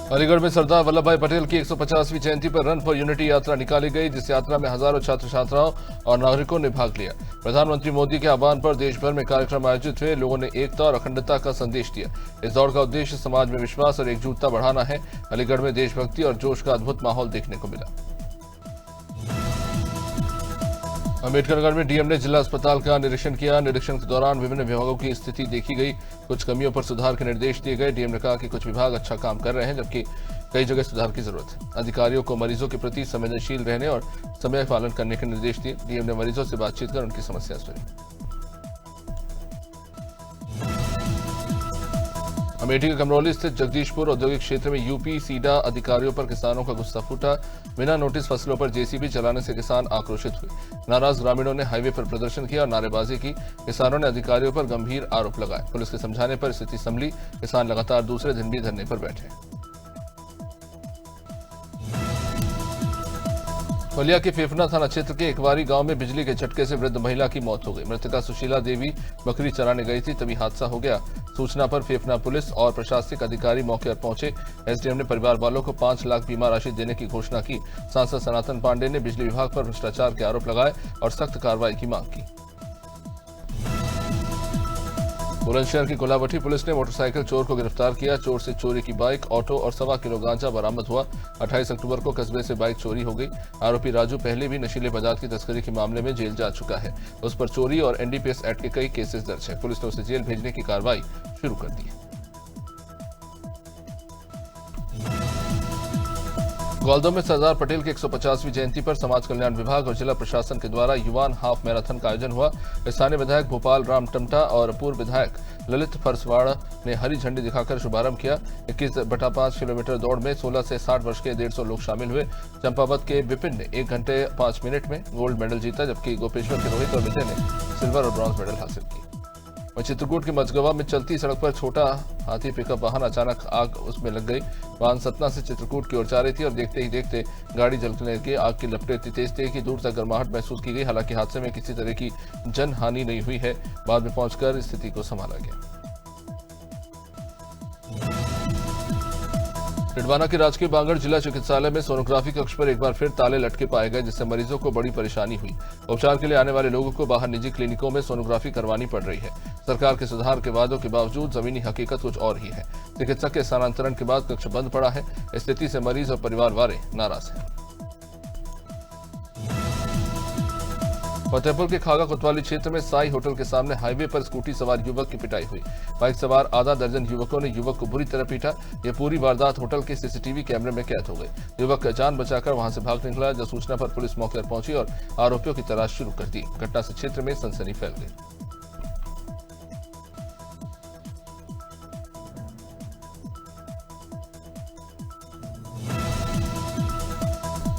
अलीगढ़ में सरदार वल्लभ भाई पटेल की 150वीं जयंती पर रन फॉर यूनिटी यात्रा निकाली गई, जिस यात्रा में हजारों छात्र छात्राओं और नागरिकों ने भाग लिया। प्रधानमंत्री मोदी के आह्वान पर देश भर में कार्यक्रम आयोजित हुए। लोगों ने एकता और अखंडता का संदेश दिया। इस दौड़ का उद्देश्य समाज में विश्वास और एकजुटता बढ़ाना है। अलीगढ़ में देशभक्ति और जोश का अद्भुत माहौल देखने को मिला। अम्बेडकरनगर में डीएम ने जिला अस्पताल का निरीक्षण किया। निरीक्षण के दौरान विभिन्न विभागों की स्थिति देखी गई। कुछ कमियों पर सुधार के निर्देश दिए गए। डीएम ने कहा कि कुछ विभाग अच्छा काम कर रहे हैं, जबकि कई जगह सुधार की जरूरत है। अधिकारियों को मरीजों के प्रति संवेदनशील रहने और समय पालन करने के निर्देश दिए। डीएम ने मरीजों से बातचीत कर उनकी समस्या सुनी। अमेठी के कमरौली स्थित जगदीशपुर औद्योगिक क्षेत्र में यूपी सीडा अधिकारियों पर किसानों का गुस्सा फूटा। बिना नोटिस फसलों पर जेसीबी चलाने से किसान आक्रोशित हुए। नाराज ग्रामीणों ने हाईवे पर प्रदर्शन किया और नारेबाजी की। किसानों ने अधिकारियों पर गंभीर आरोप लगाए। पुलिस के समझाने पर स्थिति संभली। किसान लगातार दूसरे दिन भी धरने पर बैठे। बलिया के फेफना थाना क्षेत्र के एकवारी गांव में बिजली के झटके से वृद्ध महिला की मौत हो गई। मृतका सुशीला देवी बकरी चराने गई थी, तभी हादसा हो गया। सूचना पर फेफना पुलिस और प्रशासनिक अधिकारी मौके पर पहुंचे। एसडीएम ने परिवार वालों को 5 लाख बीमा राशि देने की घोषणा की। सांसद सनातन पांडे ने बिजली विभाग पर भ्रष्टाचार के आरोप लगाए और सख्त कार्रवाई की मांग की। बुलंदशहर की कोलावटी पुलिस ने मोटरसाइकिल चोर को गिरफ्तार किया। चोर से चोरी की बाइक, ऑटो और 1.25 किलो गांजा बरामद हुआ। 28 अक्टूबर को कस्बे से बाइक चोरी हो गई। आरोपी राजू पहले भी नशीले पदार्थ की तस्करी के मामले में जेल जा चुका है। उस पर चोरी और एनडीपीएस एक्ट के कई केसेस दर्ज है। पुलिस ने उसे जेल भेजने की कार्रवाई शुरू कर दी है। ग्वालदोर में सरदार पटेल की 150वीं जयंती पर समाज कल्याण विभाग और जिला प्रशासन के द्वारा युवान हाफ मैराथन का आयोजन हुआ। स्थानीय विधायक भोपाल राम टमटा और पूर्व विधायक ललित फरसवाड़ा ने हरी झंडी दिखाकर शुभारंभ किया। 21.5 किलोमीटर दौड़ में 16 से 60 वर्ष के 150 लोग शामिल हुए। चंपावत के विपिन ने 1 घंटे 5 मिनट में गोल्ड मेडल जीता, जबकि गोपेश्वर के रोहित और विजय ने सिल्वर और ब्रॉन्ज मेडल हासिल किया। वहीं चित्रकूट के मझगवा में चलती सड़क पर छोटा हाथी पिकअप वाहन अचानक आग उसमें लग गई। वाहन सतना से चित्रकूट की ओर जा रही थी और देखते ही देखते गाड़ी जलने लगी। आग की लपटें इतनी तेज थी कि दूर तक गर्माहट महसूस की गई। हालांकि हादसे में किसी तरह की जन हानि नहीं हुई है। बाद में पहुंचकर स्थिति को संभाला गया। डिडवाना के राजकीय बांगड़ जिला चिकित्सालय में सोनोग्राफी कक्ष पर एक बार फिर ताले लटके पाए गए, जिससे मरीजों को बड़ी परेशानी हुई। उपचार के लिए आने वाले लोगों को बाहर निजी क्लिनिकों में सोनोग्राफी करवानी पड़ रही है। सरकार के सुधार के वादों के बावजूद जमीनी हकीकत कुछ और ही है। चिकित्सक के स्थानांतरण के बाद कक्ष बंद पड़ा है। स्थिति से मरीज और परिवार वाले नाराज हैं। फतेहपुर के खागा कोतवाली क्षेत्र में साई होटल के सामने हाईवे पर स्कूटी सवार युवक की पिटाई हुई। बाइक सवार आधा दर्जन युवकों ने युवक को बुरी तरह पीटा। यह पूरी वारदात होटल के सीसीटीवी कैमरे में कैद हो गई। युवक जान बचाकर वहां से भाग निकला। जब सूचना पर पुलिस मौके पर पहुंची और आरोपियों की तलाश शुरू कर दी। घटना से क्षेत्र में सनसनी फैल गई।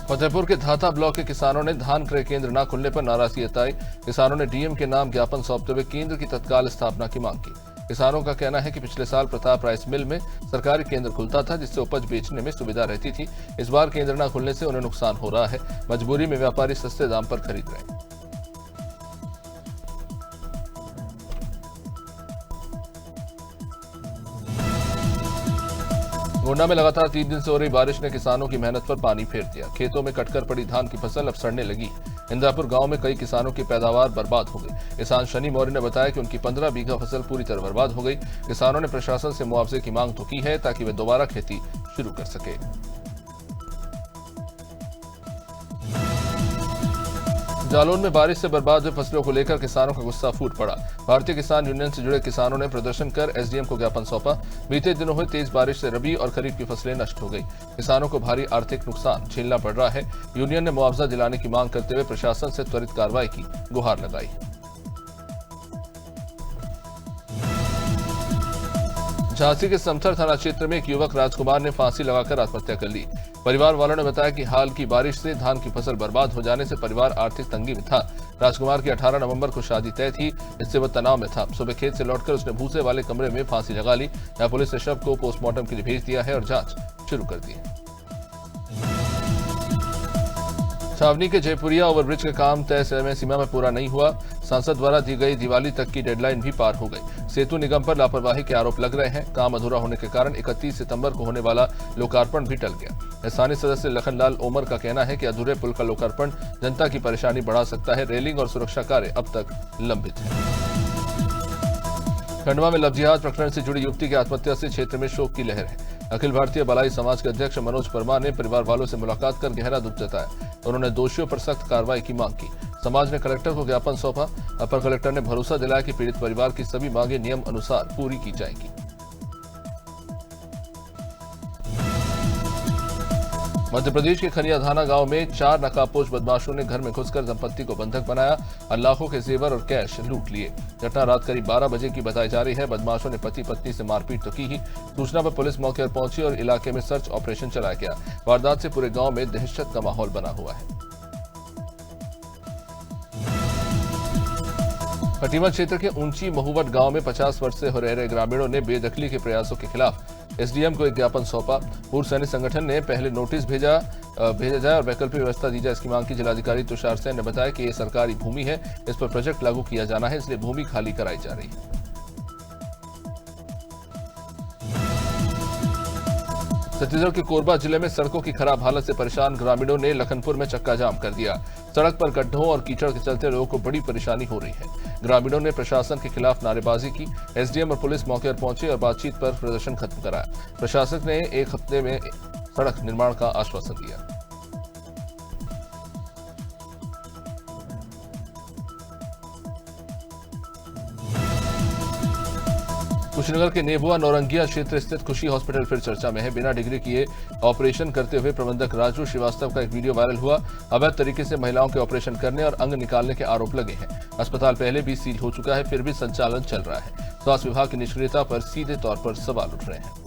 फतेहपुर के धाता ब्लॉक के किसानों ने धान क्रय केंद्र न खुलने पर नाराजगी जताई। किसानों ने डीएम के नाम ज्ञापन सौंपते हुए केंद्र की तत्काल स्थापना की मांग की। किसानों का कहना है कि पिछले साल प्रताप राइस मिल में सरकारी केंद्र खुलता था, जिससे उपज बेचने में सुविधा रहती थी। इस बार केंद्र न खुलने से उन्हें नुकसान हो रहा है। मजबूरी में व्यापारी सस्ते दाम पर खरीद रहे हैं। गोंडा में लगातार 3 दिन से हो रही बारिश ने किसानों की मेहनत पर पानी फेर दिया। खेतों में कटकर पड़ी धान की फसल अब सड़ने लगी। इंद्रापुर गांव में कई किसानों की पैदावार बर्बाद हो गई। किसान शनि मौर्य ने बताया कि उनकी 15 बीघा फसल पूरी तरह बर्बाद हो गई। किसानों ने प्रशासन से मुआवजे की मांग तो की है, ताकि वे दोबारा खेती शुरू कर सके। जालौन में बारिश से बर्बाद हुई फसलों को लेकर किसानों का गुस्सा फूट पड़ा। भारतीय किसान यूनियन से जुड़े किसानों ने प्रदर्शन कर एसडीएम को ज्ञापन सौंपा। बीते दिनों हुई तेज बारिश से रबी और खरीफ की फसलें नष्ट हो गई। किसानों को भारी आर्थिक नुकसान झेलना पड़ रहा है। यूनियन ने मुआवजा दिलाने की मांग करते हुए प्रशासन से त्वरित कार्रवाई की गुहार लगाई। झांसी के समथर थाना क्षेत्र में एक युवक राजकुमार ने फांसी लगाकर आत्महत्या कर ली। परिवार वालों ने बताया कि हाल की बारिश से धान की फसल बर्बाद हो जाने से परिवार आर्थिक तंगी में था। राजकुमार की 18 नवंबर को शादी तय थी, इससे वह तनाव में था। सुबह खेत से लौटकर उसने भूसे वाले कमरे में फांसी लगा ली। यहां पुलिस ने शव को पोस्टमार्टम के लिए भेज दिया है और जांच शुरू कर दी है। छावनी के जयपुरिया ओवरब्रिज का काम तय समय सीमा में पूरा नहीं हुआ। सांसद द्वारा दी गई दिवाली तक की डेडलाइन भी पार हो गई। सेतु निगम पर लापरवाही के आरोप लग रहे हैं। काम अधूरा होने के कारण 31 सितंबर को होने वाला लोकार्पण भी टल गया। स्थानीय सदस्य लखनलाल ओमर का कहना है कि अधूरे पुल का लोकार्पण जनता की परेशानी बढ़ा सकता है। रेलिंग और सुरक्षा कार्य अब तक लंबित है। खंडवा में लव जिहाद प्रकरण से जुड़ी युवती की आत्महत्या से क्षेत्र में शोक की लहर है। अखिल भारतीय बलाई समाज के अध्यक्ष मनोज परमार ने परिवार वालों से मुलाकात कर गहरा दुख जताया। उन्होंने दोषियों पर सख्त कार्रवाई की मांग की। समाज ने कलेक्टर को ज्ञापन सौंपा। अपर कलेक्टर ने भरोसा दिलाया कि पीड़ित परिवार की सभी मांगे नियम अनुसार पूरी की जाएंगी। मध्य प्रदेश के खनियाधाना गांव में 4 नकाबपोश बदमाशों ने घर में घुसकर दंपत्ति को बंधक बनाया और लाखों के जेवर और कैश लूट लिए। घटना रात करीब 12 बजे की बताई जा रही है। बदमाशों ने पति पत्नी से मारपीट तो की ही। सूचना पर पुलिस मौके पर पहुंची और इलाके में सर्च ऑपरेशन चलाया गया। वारदात से पूरे गांव में दहशत का माहौल बना हुआ है। खटीमा क्षेत्र के ऊंची महुवट गांव में 50 वर्ष से हो रहे ग्रामीणों ने बेदखली के प्रयासों के खिलाफ एसडीएम को एक ज्ञापन सौंपा। पूर्व सैनिक संगठन ने पहले नोटिस भेजा जाए और वैकल्पिक व्यवस्था दी जाए। इसकी मांग की जिलाधिकारी तुषार सेन ने बताया कि ये सरकारी भूमि है, इस पर प्रोजेक्ट लागू किया जाना है, इसलिए भूमि खाली कराई जा रही है। छत्तीसगढ़ के कोरबा जिले में सड़कों की खराब हालत से परेशान ग्रामीणों ने लखनपुर में चक्का जाम कर दिया। सड़क पर गड्ढों और कीचड़ के चलते लोगों को बड़ी परेशानी हो रही है। ग्रामीणों ने प्रशासन के खिलाफ नारेबाजी की। एसडीएम और पुलिस मौके पर पहुंचे और बातचीत पर प्रदर्शन खत्म कराया। प्रशासक ने 1 हफ्ते में सड़क निर्माण का आश्वासन दिया। कुशीनगर के नेबुआ नौरंगिया क्षेत्र स्थित खुशी हॉस्पिटल फिर चर्चा में है। बिना डिग्री किए ऑपरेशन करते हुए प्रबंधक राजू श्रीवास्तव का एक वीडियो वायरल हुआ। अवैध तरीके से महिलाओं के ऑपरेशन करने और अंग निकालने के आरोप लगे हैं। अस्पताल पहले भी सील हो चुका है, फिर भी संचालन चल रहा है। स्वास्थ्य विभाग की निष्क्रियता पर सीधे तौर पर सवाल उठ रहे हैं।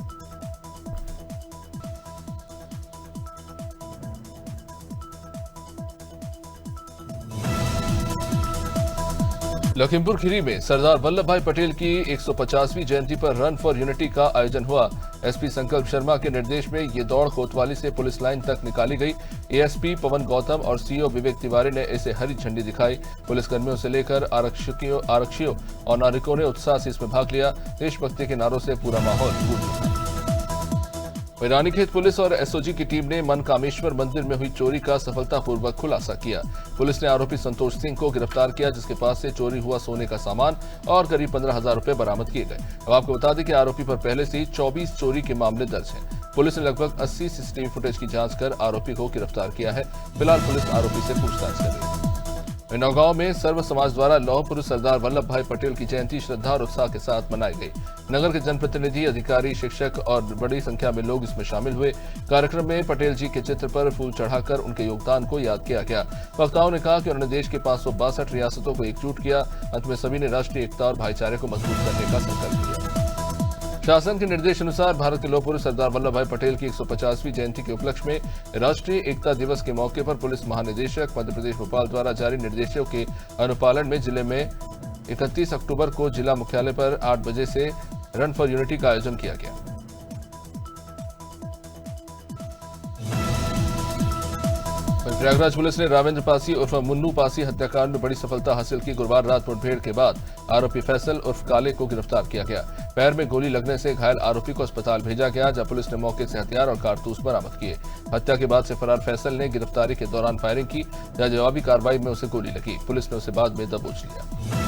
लखीमपुर खीरी में सरदार वल्लभ भाई पटेल की 150वीं जयंती पर रन फॉर यूनिटी का आयोजन हुआ। एसपी संकल्प शर्मा के निर्देश में ये दौड़ कोतवाली से पुलिस लाइन तक निकाली गई। एएसपी पवन गौतम और सीओ विवेक तिवारी ने इसे हरी झंडी दिखाई। पुलिसकर्मियों से लेकर आरक्षियों और नागरिकों ने उत्साह से इसमें भाग लिया। देशभक्ति के नारों से पूरा माहौल गूंज उठा। रानीखेत पुलिस और एसओजी की टीम ने मनकामेश्वर मंदिर में हुई चोरी का सफलतापूर्वक खुलासा किया। पुलिस ने आरोपी संतोष सिंह को गिरफ्तार किया, जिसके पास से चोरी हुआ सोने का सामान और करीब 15,000 रुपए बरामद किए गए। अब आपको बता दें कि आरोपी पर पहले से ही 24 चोरी के मामले दर्ज हैं। पुलिस ने लगभग 80 सीसीटीवी फुटेज की जांच कर आरोपी को गिरफ्तार किया है। फिलहाल पुलिस आरोपी से पूछताछ कर रही है। नौगांव में सर्व समाज द्वारा लौह पुरुष सरदार वल्लभ भाई पटेल की जयंती श्रद्धा और उत्साह के साथ मनाई गई। नगर के जनप्रतिनिधि, अधिकारी, शिक्षक और बड़ी संख्या में लोग इसमें शामिल हुए। कार्यक्रम में पटेल जी के चित्र पर फूल चढ़ाकर उनके योगदान को याद किया गया। वक्ताओं ने कहा कि उन्होंने देश के 562 रियासतों को एकजुट किया। अंत में सभी ने राष्ट्रीय एकता और भाईचारे को मजबूत करने का संकल्प लिया। शासन के निर्देश अनुसार भारत के लौह पुरुष सरदार वल्लभ भाई पटेल की 150वीं जयंती के उपलक्ष्य में राष्ट्रीय एकता दिवस के मौके पर पुलिस महानिदेशक मध्य प्रदेश भोपाल द्वारा जारी निर्देशों के अनुपालन में जिले में 31 अक्टूबर को जिला मुख्यालय पर 8 बजे से रन फॉर यूनिटी का आयोजन किया गया। प्रयागराज पुलिस ने रावेंद्र पासी उर्फ मुन्नू पासी हत्याकांड में बड़ी सफलता हासिल की। गुरुवार रात मुठभेड़ के बाद आरोपी फैसल उर्फ काले को गिरफ्तार किया गया। पैर में गोली लगने से घायल आरोपी को अस्पताल भेजा गया, जहां पुलिस ने मौके से हथियार और कारतूस बरामद किए। हत्या के बाद से फरार फैसल ने गिरफ्तारी के दौरान फायरिंग की, जहां जवाबी कार्रवाई में उसे गोली लगी। पुलिस ने उसे बाद में दबोच लिया।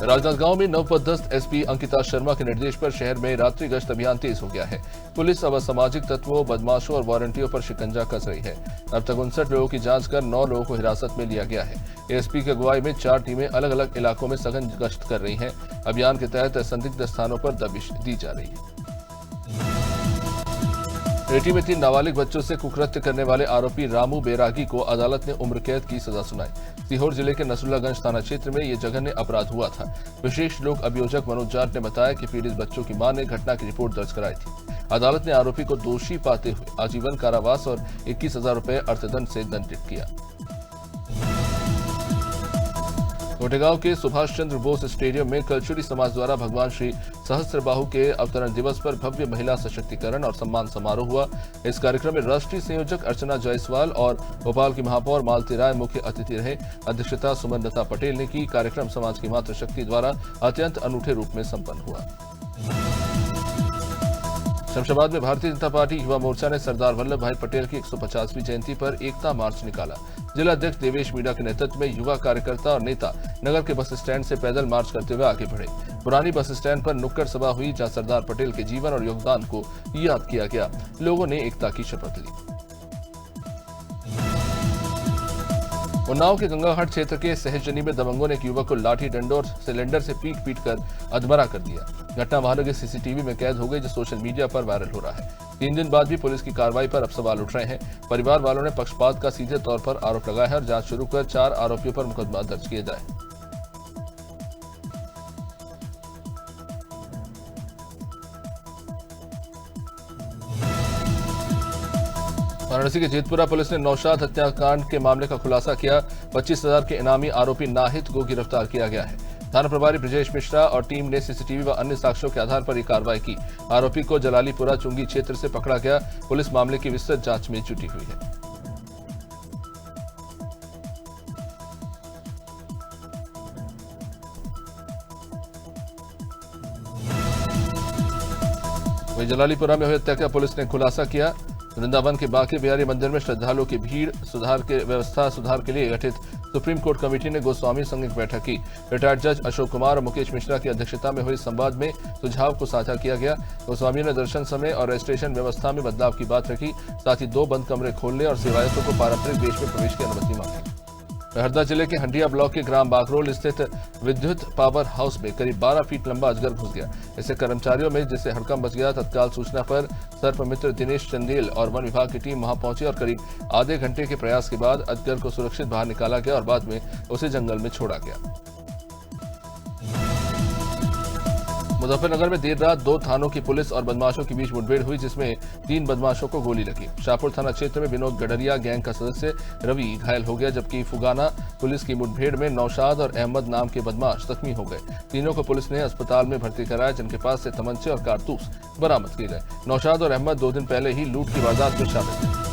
राजनांदगांव में नवपदस्थ एसपी अंकिता शर्मा के निर्देश पर शहर में रात्रि गश्त अभियान तेज हो गया है। पुलिस अब असामाजिक तत्वों, बदमाशों और वारंटियों पर शिकंजा कस रही है। अब तक 59 लोगों की जांच कर 9 लोगों को हिरासत में लिया गया है। एसपी की अगुवाई में 4 टीमें अलग अलग इलाकों में सघन गश्त कर रही हैं। अभियान के तहत संदिग्ध स्थानों पर दबिश दी जा रही है। रेटी में 3 नाबालिग बच्चों से कुकृत्य करने वाले आरोपी रामू बेरागी को अदालत ने उम्र कैद की सजा सुनाई। सीहोर जिले के नसरुल्लागंज थाना क्षेत्र में यह जघन्य अपराध हुआ था। विशेष लोक अभियोजक मनोज जाट ने बताया कि पीड़ित बच्चों की मां ने घटना की रिपोर्ट दर्ज कराई थी। अदालत ने आरोपी को दोषी पाते हुए आजीवन कारावास और 21,000 रुपए अर्थदंड से दंडित किया। गोटेगांव के सुभाष चंद्र बोस स्टेडियम में कलचुरी समाज द्वारा भगवान श्री सहस्त्रबाहु के अवतरण दिवस पर भव्य महिला सशक्तिकरण और सम्मान समारोह हुआ। इस कार्यक्रम में राष्ट्रीय संयोजक अर्चना जायसवाल और भोपाल की महापौर मालती राय मुख्य अतिथि रहे। अध्यक्षता सुमनलता पटेल ने की। कार्यक्रम समाज की मातृशक्ति द्वारा अत्यंत अनूठे रूप में संपन्न हुआ। शमशाबाद में भारतीय जनता पार्टी युवा मोर्चा ने सरदार वल्लभ भाई पटेल की 150वीं जयंती पर एकता मार्च निकाला। जिला अध्यक्ष देवेश मीणा के नेतृत्व में युवा कार्यकर्ता और नेता नगर के बस स्टैंड से पैदल मार्च करते हुए आगे बढ़े। पुरानी बस स्टैंड पर नुक्कड़ सभा हुई, जहां सरदार पटेल के जीवन और योगदान को याद किया गया। लोगों ने एकता की शपथ ली। उन्नाव के गंगाघाट क्षेत्र के सहजनी में दबंगों ने एक युवक को लाठी डंडों और सिलेंडर से पीट कर अधमरा कर दिया। घटना वाहनों के सीसीटीवी में कैद हो गई, जो सोशल मीडिया पर वायरल हो रहा है। 3 दिन बाद भी पुलिस की कार्रवाई पर अब सवाल उठ रहे हैं। परिवार वालों ने पक्षपात का सीधे तौर पर आरोप लगाया है और जांच शुरू कर 4 आरोपियों पर मुकदमा दर्ज किया जाए। वाराणसी के जेतपुरा पुलिस ने नौशाद हत्याकांड के मामले का खुलासा किया। 25,000 के इनामी आरोपी नाहिद को गिरफ्तार किया गया है। थाना प्रभारी ब्रजेश मिश्रा और टीम ने सीसीटीवी व अन्य साक्ष्यों के आधार पर यह कार्रवाई की। आरोपी को जलालीपुरा चुंगी क्षेत्र से पकड़ा गया। पुलिस मामले की विस्तृत जांच में जुटी हुई है। वहीं जलालीपुरा में हुई हत्या का पुलिस ने खुलासा किया। वृंदावन के बांके बिहारी मंदिर में श्रद्धालुओं की भीड़ सुधार के लिए गठित सुप्रीम कोर्ट कमेटी ने गोस्वामी संघ एक बैठक की। रिटायर्ड जज अशोक कुमार और मुकेश मिश्रा की अध्यक्षता में हुई संवाद में सुझाव को साझा किया गया। गोस्वामी ने दर्शन समय और रजिस्ट्रेशन व्यवस्था में बदलाव की बात रखी। साथ ही 2 बंद कमरे खोलने और सेवायतों को पारंपरिक वेश में प्रवेश की अनुमति मांगी। हरदा जिले के हंडिया ब्लॉक के ग्राम बागरोल स्थित विद्युत पावर हाउस में करीब 12 फीट लंबा अजगर घुस गया। इससे कर्मचारियों में जिससे हड़कंप मच गया। तत्काल सूचना पर सर्प मित्र दिनेश चंदेल और वन विभाग की टीम वहां पहुंची और करीब आधे घंटे के प्रयास के बाद अजगर को सुरक्षित बाहर निकाला गया और बाद में उसे जंगल में छोड़ा गया। मुजफ्फरनगर में देर रात 2 थानों की पुलिस और बदमाशों के बीच मुठभेड़ हुई, जिसमें 3 बदमाशों को गोली लगी। शाहपुर थाना क्षेत्र में विनोद गडरिया गैंग का सदस्य रवि घायल हो गया, जबकि फुगाना पुलिस की मुठभेड़ में नौशाद और अहमद नाम के बदमाश जख्मी हो गए। तीनों को पुलिस ने अस्पताल में भर्ती कराया, जिनके पास से तमंचे और कारतूस बरामद किए गए। नौशाद और अहमद 2 दिन पहले ही लूट की वारदात में शामिल थे।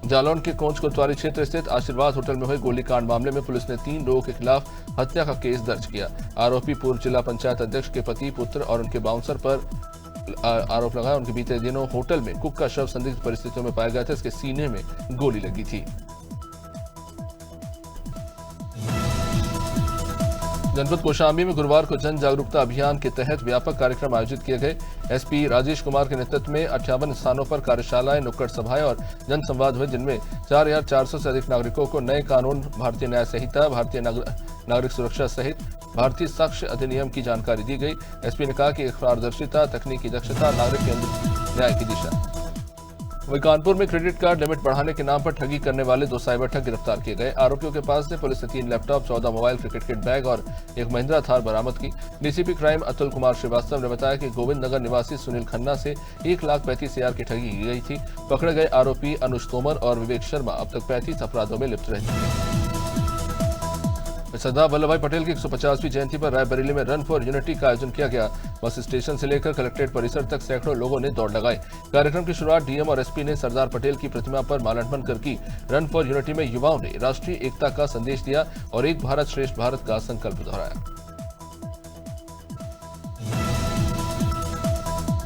जालौन के कोंच कोतवाली क्षेत्र स्थित आशीर्वाद होटल में हुए गोलीकांड मामले में पुलिस ने 3 लोगों के खिलाफ हत्या का केस दर्ज किया। आरोपी पूर्व जिला पंचायत अध्यक्ष के पति, पुत्र और उनके बाउंसर पर आरोप लगाया। उनके बीते दिनों होटल में कुक का शव संदिग्ध परिस्थितियों में पाया गया था। इसके सीने में गोली लगी थी। जनपद कौशाम्बी में गुरुवार को जन जागरूकता अभियान के तहत व्यापक कार्यक्रम आयोजित किए गए। एसपी राजेश कुमार के नेतृत्व में 58 स्थानों पर कार्यशालाएं, नुक्कड़ सभाएं और जनसंवाद हुए, जिनमें 4,400 से अधिक नागरिकों को नए कानून, भारतीय न्याय संहिता, भारतीय नागरिक सुरक्षा सहित भारतीय साक्ष्य अधिनियम की जानकारी दी गई। एसपी ने कहा कि पारदर्शिता, तकनीकी दक्षता, नागरिक केंद्रित न्याय की दिशा। वहीं कानपुर में क्रेडिट कार्ड लिमिट बढ़ाने के नाम पर ठगी करने वाले 2 साइबर ठग गिरफ्तार किए गए। आरोपियों के पास से पुलिस ने 3 laptop, 14 mobile, cricket kit, bag और एक महिंद्रा थार बरामद की। डीसीपी क्राइम अतुल कुमार श्रीवास्तव ने बताया कि गोविंद नगर निवासी सुनील खन्ना से 1,35,000 की ठगी की गई थी। पकड़े गए आरोपी अनुज तोमर और विवेक शर्मा अब तक 35 अपराधों में लिप्त रह चुके हैं। सरदार वल्लभ भाई पटेल की 150वीं जयंती पर रायबरेली में रन फॉर यूनिटी का आयोजन किया गया। बस स्टेशन से लेकर कलेक्ट्रेट परिसर तक सैकड़ों लोगों ने दौड़ लगाई। कार्यक्रम की शुरुआत डीएम और एसपी ने सरदार पटेल की प्रतिमा पर माल्यार्पण कर की। रन फॉर यूनिटी में युवाओं ने राष्ट्रीय एकता का संदेश दिया और एक भारत श्रेष्ठ भारत का संकल्प दोहराया।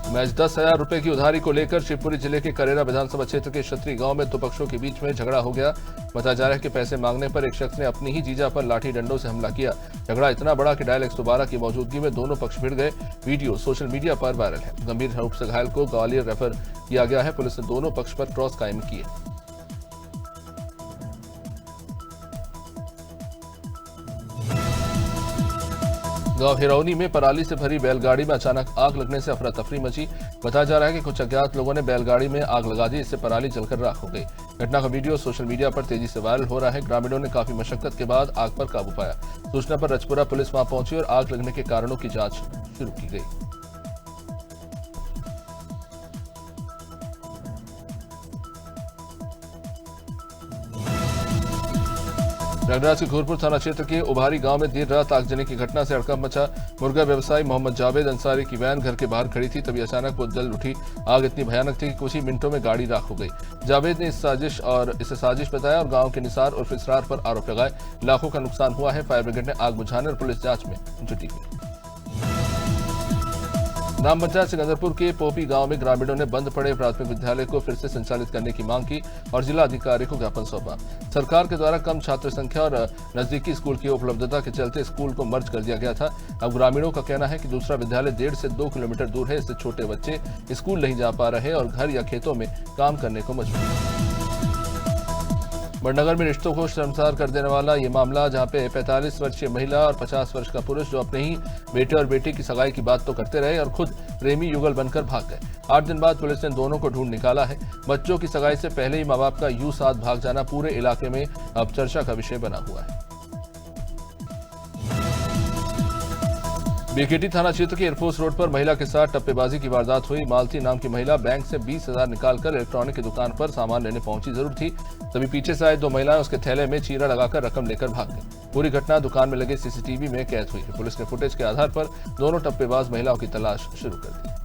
मैच 10,000 रुपए की उधारी को लेकर शिवपुरी जिले के करेरा विधानसभा क्षेत्र के क्षत्रिय गांव में 2 पक्षों के बीच में झगड़ा हो गया। बताया जा रहा है कि पैसे मांगने पर एक शख्स ने अपनी ही जीजा पर लाठी डंडों से हमला किया। झगड़ा इतना बड़ा कि डायल 112 की मौजूदगी में दोनों पक्ष भिड़ गए। वीडियो सोशल मीडिया पर वायरल है। गंभीर रूप से घायल को ग्वालियर रेफर किया गया है। पुलिस ने दोनों पक्ष पर क्रॉस कायम किए। गांव हिरौनी में पराली से भरी बैलगाड़ी में अचानक आग लगने से अफरा तफरी मची। बताया जा रहा है कि कुछ अज्ञात लोगों ने बैलगाड़ी में आग लगा दी, इससे पराली जलकर राख हो गई। घटना का वीडियो सोशल मीडिया पर तेजी से वायरल हो रहा है। ग्रामीणों ने काफी मशक्कत के बाद आग पर काबू पाया। सूचना पर रजपुरा पुलिस वहां पहुंची और आग लगने के कारणों की जांच शुरू की गई। प्रयागराज के घोरपुर थाना क्षेत्र के उभारी गांव में देर रात आगजनी की घटना से हड़कंप मचा। मुर्गा व्यवसायी मोहम्मद जावेद अंसारी की वैन घर के बाहर खड़ी थी, तभी अचानक वो जल उठी। आग इतनी भयानक थी कि कुछ ही मिनटों में गाड़ी राख हो गई। जावेद ने इसे साजिश बताया और गांव के निसार और इसरार पर आरोप लगाए। लाखों का नुकसान हुआ है। फायर ब्रिगेड ने आग बुझाने और पुलिस जांच में जुटी हुई। ग्राम पंचायत सिकंदरपुर के पोपी गांव में ग्रामीणों ने बंद पड़े प्राथमिक विद्यालय को फिर से संचालित करने की मांग की और जिला अधिकारी को ज्ञापन सौंपा। सरकार के द्वारा कम छात्र संख्या और नजदीकी स्कूल की उपलब्धता के चलते स्कूल को मर्ज कर दिया गया था। अब ग्रामीणों का कहना है कि दूसरा विद्यालय 1.5 से 2 किलोमीटर दूर है। इससे छोटे बच्चे स्कूल नहीं जा पा रहे और घर या खेतों में काम करने को मजबूर हैं। बड़नगर में रिश्तों को शर्मसार कर देने वाला ये मामला, जहां पे 45 वर्षीय महिला और 50 वर्ष का पुरुष जो अपने ही बेटे और बेटी की सगाई की बात तो करते रहे और खुद प्रेमी युगल बनकर भाग गए। 8 दिन बाद पुलिस ने दोनों को ढूंढ निकाला है। बच्चों की सगाई से पहले ही मां बाप का यूं साथ भाग जाना पूरे इलाके में अब चर्चा का विषय बना हुआ है। बीकेटी थाना क्षेत्र के एयरफोर्स रोड पर महिला के साथ टप्पेबाजी की वारदात हुई। मालती नाम की महिला बैंक से 20,000 निकालकर इलेक्ट्रॉनिक की दुकान पर सामान लेने पहुंची जरूर थी, तभी पीछे से आए 2 महिलाएं उसके थैले में चीरा लगाकर रकम लेकर भाग गई। पूरी घटना दुकान में लगे सीसीटीवी में कैद हुई। पुलिस ने फुटेज के आधार पर दोनों टप्पेबाज महिलाओं की तलाश शुरू कर दी।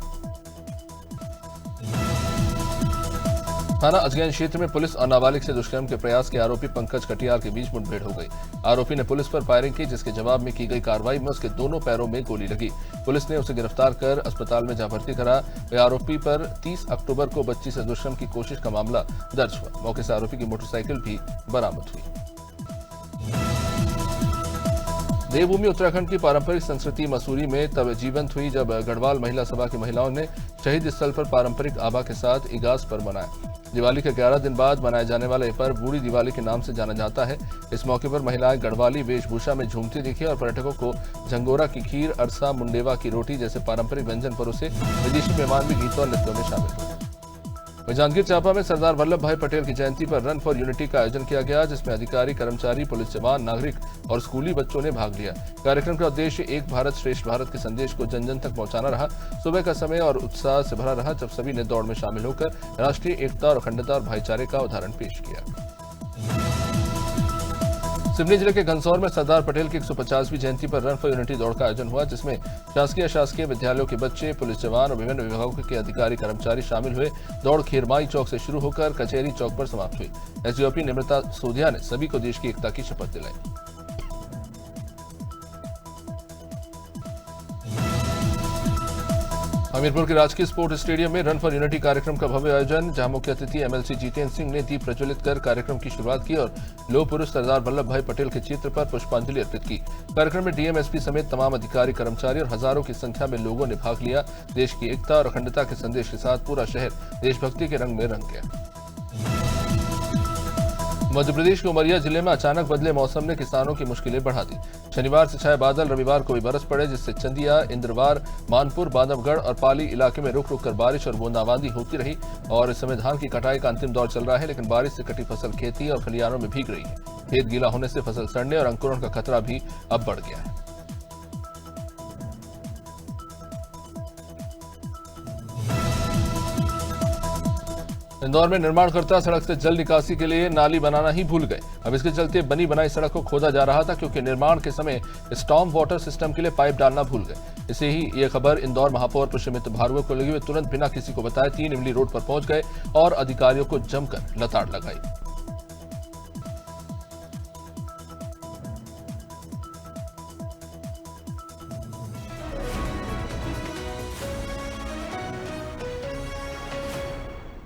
थाना अजगैन क्षेत्र में पुलिस और नाबालिग से दुष्कर्म के प्रयास के आरोपी पंकज कटियार के बीच मुठभेड़ हो गई। आरोपी ने पुलिस पर फायरिंग की, जिसके जवाब में की गई कार्रवाई में उसके दोनों पैरों में गोली लगी। पुलिस ने उसे गिरफ्तार कर अस्पताल में जहां भर्ती करा। आरोपी पर 30 अक्टूबर को बच्ची से दुष्कर्म की कोशिश का मामला दर्ज हुआ। मौके से आरोपी की मोटरसाइकिल भी बरामद हुई। देवभूमि उत्तराखंड की पारंपरिक संस्कृति मसूरी में तब जीवंत हुई जब गढ़वाल महिला सभा की महिलाओं ने शहीद स्थल पर पारंपरिक आभा के साथ इगास पर्व मनाया। दिवाली के 11 दिन बाद मनाए जाने वाला यह पर्व बूढ़ी दिवाली के नाम से जाना जाता है। इस मौके पर महिलाएं गढ़वाली वेशभूषा में झूमती दिखी और पर्यटकों को झंगोरा की खीर, अरसा, मुंडेवा की रोटी जैसे पारंपरिक व्यंजन परोसे। विदेशी मेहमान भी गीतों और नृत्यों में शामिल हुए। जांजगीर चांपा में सरदार वल्लभ भाई पटेल की जयंती पर रन फॉर यूनिटी का आयोजन किया गया, जिसमें अधिकारी, कर्मचारी, पुलिस जवान, नागरिक और स्कूली बच्चों ने भाग लिया। कार्यक्रम का उद्देश्य एक भारत श्रेष्ठ भारत के संदेश को जन जन तक पहुंचाना रहा। सुबह का समय और उत्साह से भरा रहा, जब सभी ने दौड़ में शामिल होकर राष्ट्रीय एकता और अखंडता और भाईचारे का उदाहरण पेश किया। सिवनी जिले के घनसौर में सरदार पटेल की 150वीं जयंती पर रन फॉर यूनिटी दौड़ का आयोजन हुआ, जिसमें शासकीय अशासकीय विद्यालयों के बच्चे, पुलिस जवान और विभिन्न विभागों के अधिकारी कर्मचारी शामिल हुए। दौड़ खेरमाई चौक से शुरू होकर कचहरी चौक पर समाप्त हुई। एसडीओपी निमृता सोधिया ने सभी को देश की एकता की शपथ दिलाई। हमीरपुर के राजकीय स्पोर्ट स्टेडियम में रन फॉर यूनिटी कार्यक्रम का भव्य आयोजन, जहां मुख्य अतिथि एमएलसी जितेंद्र सिंह ने दीप प्रज्वलित कर कार्यक्रम की शुरुआत की और लौह पुरुष सरदार वल्लभ भाई पटेल के चित्र पर पुष्पांजलि अर्पित की। कार्यक्रम में डीएम, एसपी समेत तमाम अधिकारी, कर्मचारी और हजारों की संख्या में लोगों ने भाग लिया। देश की एकता और अखंडता के संदेश के साथ पूरा शहर देशभक्ति के रंग में रंग गया। मध्य प्रदेश के उमरिया जिले में अचानक बदले मौसम ने किसानों की मुश्किलें बढ़ा दी। शनिवार से छाए बादल रविवार को भी बरस पड़े, जिससे चंदिया, इंद्रवार, मानपुर, बांधवगढ़ और पाली इलाके में रुक रुक कर बारिश और बूंदाबांदी होती रही। और इस समय धान की कटाई का अंतिम दौर चल रहा है, लेकिन बारिश से कटी फसल खेती और खलिहानों में भीग रही है। खेत गीला होने से फसल सड़ने और अंकुरण का खतरा भी अब बढ़ गया है। इंदौर में निर्माणकर्ता सड़क से जल निकासी के लिए नाली बनाना ही भूल गए। अब इसके चलते बनी बनाई सड़क को खोदा जा रहा था, क्योंकि निर्माण के समय स्टॉर्म वाटर सिस्टम के लिए पाइप डालना भूल गए। इसे ही ये खबर इंदौर महापौर पुष्यमित्र भार्गव को लगी। वे तुरंत बिना किसी को बताए 3 इमली रोड पर पहुंच गए और अधिकारियों को जमकर लताड़ लगाई।